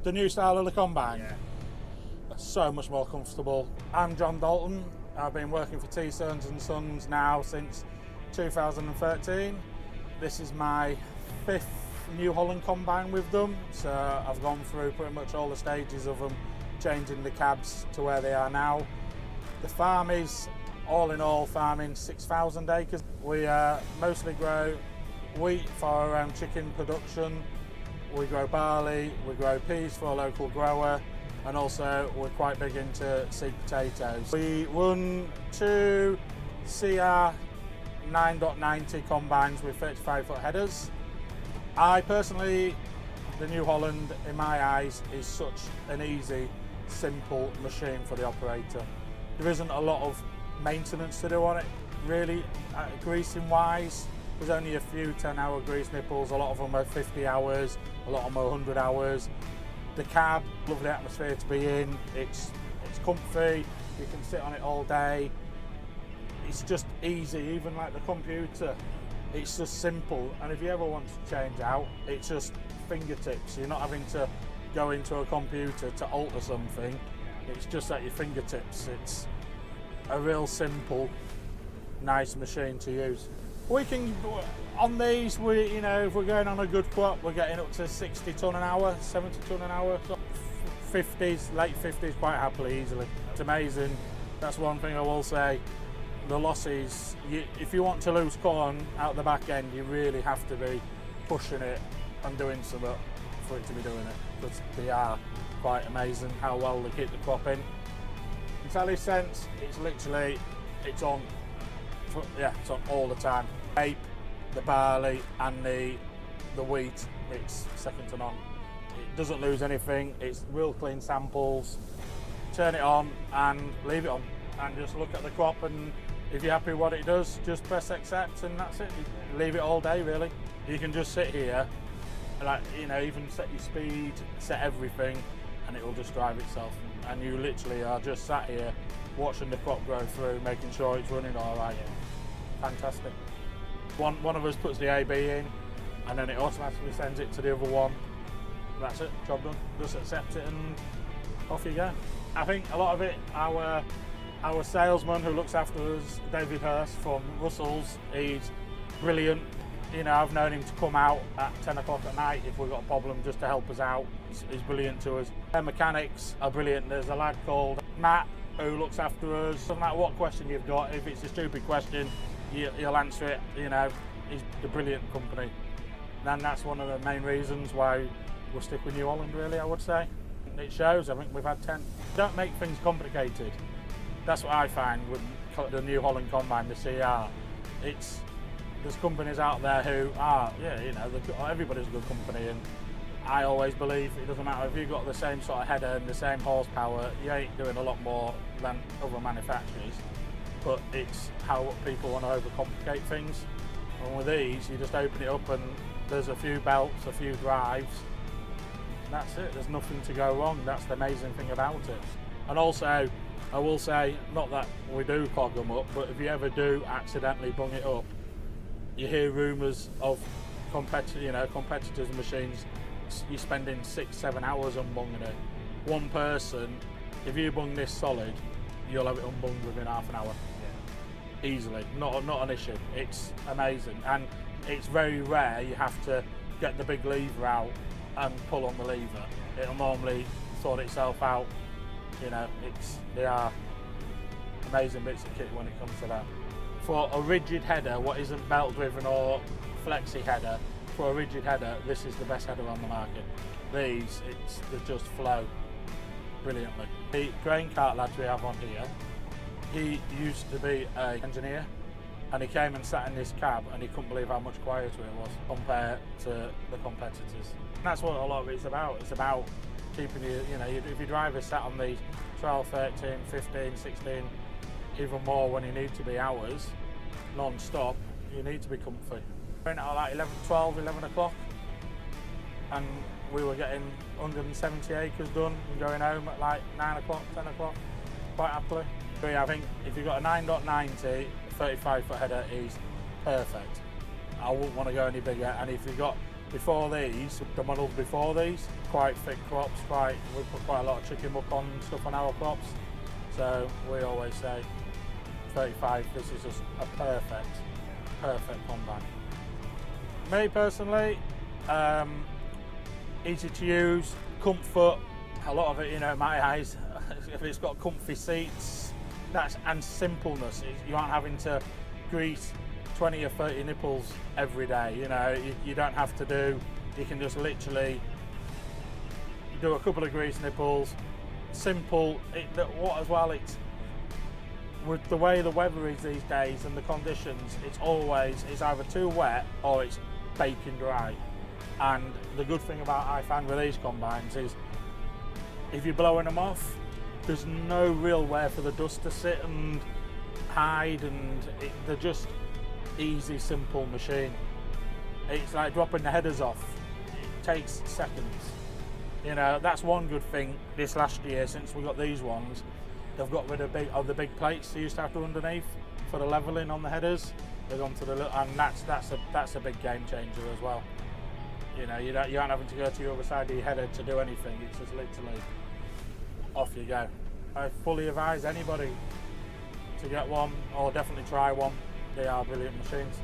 The new style of the combine? Yeah. So much more comfortable. I'm John Dalton. I've been working for Soanes and Sons now since 2013. This is my 5th New Holland combine with them, so I've gone through pretty much all the stages of them, changing the cabs to where they are now. The farm is, all in all, farming 6,000 acres. We mostly grow wheat for our own chicken production. We grow barley, we grow peas for a local grower, and also we're quite big into seed potatoes. We run 2 CR9.90 combines with 35-foot headers. I personally, the New Holland, in my eyes, is such an easy, simple machine for the operator. There isn't a lot of maintenance to do on it, really. Greasing wise, there's only a few 10-hour grease nipples. A lot of them are 50 hours, a lot of them are 100 hours. The cab, lovely atmosphere to be in. It's comfy, you can sit on it all day. It's just easy, even like the computer. It's just simple, and if you ever want to change out, it's just fingertips. You're not having to go into a computer to alter something. It's just at your fingertips. It's a real simple, nice machine to use. We can, on these, if we're going on a good crop, we're getting up to 60 tonne an hour, 70 tonne an hour, 50s, late 50s quite happily, easily. It's amazing. That's one thing I will say. The losses, if you want to lose corn out the back end, you really have to be pushing it and doing something for it to be doing it, because they are quite amazing how well they keep the crop in. IntelliSense, it's literally, it's on all the time. The barley and the wheat, it's second to none. It doesn't lose anything, it's real clean samples. Turn it on and leave it on and just look at the crop, and if you're happy with what it does, just press accept and that's it. You leave it all day really. You can just sit here, even set your speed, set everything, and it will just drive itself. And you literally are just sat here watching the crop grow through, making sure it's running all right. Fantastic. One of us puts the AB in, and then it automatically sends it to the other one. That's it, job done. Just accept it and off you go. I think a lot of it, our salesman who looks after us, David Hurst from Russell's, he's brilliant. I've known him to come out at 10 o'clock at night if we've got a problem just to help us out. He's brilliant to us. Their mechanics are brilliant. There's a lad called Matt who looks after us. No matter what question you've got, if it's a stupid question, he'll answer it. He's a brilliant company. And that's one of the main reasons why we'll stick with New Holland, really, I would say. It shows. I think we've had 10. Don't make things complicated. That's what I find with the New Holland combine, the CR. There's companies out there who are, everybody's a good company, and I always believe it doesn't matter if you've got the same sort of header and the same horsepower, you ain't doing a lot more than other manufacturers, but it's how people want to overcomplicate things. And with these, you just open it up and there's a few belts, a few drives, and that's it. There's nothing to go wrong. That's the amazing thing about it. And also, I will say, not that we do clog them up, but if you ever do accidentally bung it up, you hear rumours of competitors' machines, you're spending 6-7 hours unbunging it. One person, if you bung this solid, you'll have it unbunged within half an hour. Yeah. Easily, not an issue. It's amazing, and it's very rare you have to get the big lever out and pull on the lever. It'll normally sort itself out. They are amazing bits of kit when it comes to that. For a rigid header, what isn't belt driven or flexi header, for a rigid header, this is the best header on the market. They just flow brilliantly. The grain cart lads we have on here, he used to be an engineer, and he came and sat in this cab and he couldn't believe how much quieter it was compared to the competitors. And that's what a lot of it's about. It's about keeping you, if your driver sat on these 12, 13, 15, 16, even more when you need to be hours, non-stop, you need to be comfy. Went out like 11 o'clock, and we were getting 170 acres done and going home at like 9 o'clock, 10 o'clock, quite happily. But yeah, I think if you've got a 9.90, 35-foot header is perfect. I wouldn't want to go any bigger, and if you've got before these, the models before these, quite thick crops, we put quite a lot of chicken muck on and stuff on our crops. So we always say 35, this is just a perfect combine. Me personally, easy to use, comfort, a lot of it, you know, in my eyes, if it's got comfy seats, and simpleness. You aren't having to grease 20 or 30 nipples every day, you know, you don't have to do, you can just literally do a couple of grease nipples, simple. It's with the way the weather is these days and the conditions, it's either too wet or it's baking dry. And the good thing about I find with these combines is if you're blowing them off, there's no real where for the dust to sit and hide, and they're just easy, simple machine. It's like dropping the headers off. It takes seconds. You know, that's one good thing this last year since we got these ones. They've got rid of the big plates they used to have to underneath for the leveling on the headers. They've gone to the little, and that's a big game changer as well. You know, you aren't having to go to the other side of your header to do anything. It's just literally off you go. I fully advise anybody to get one, or definitely try one. They are brilliant machines.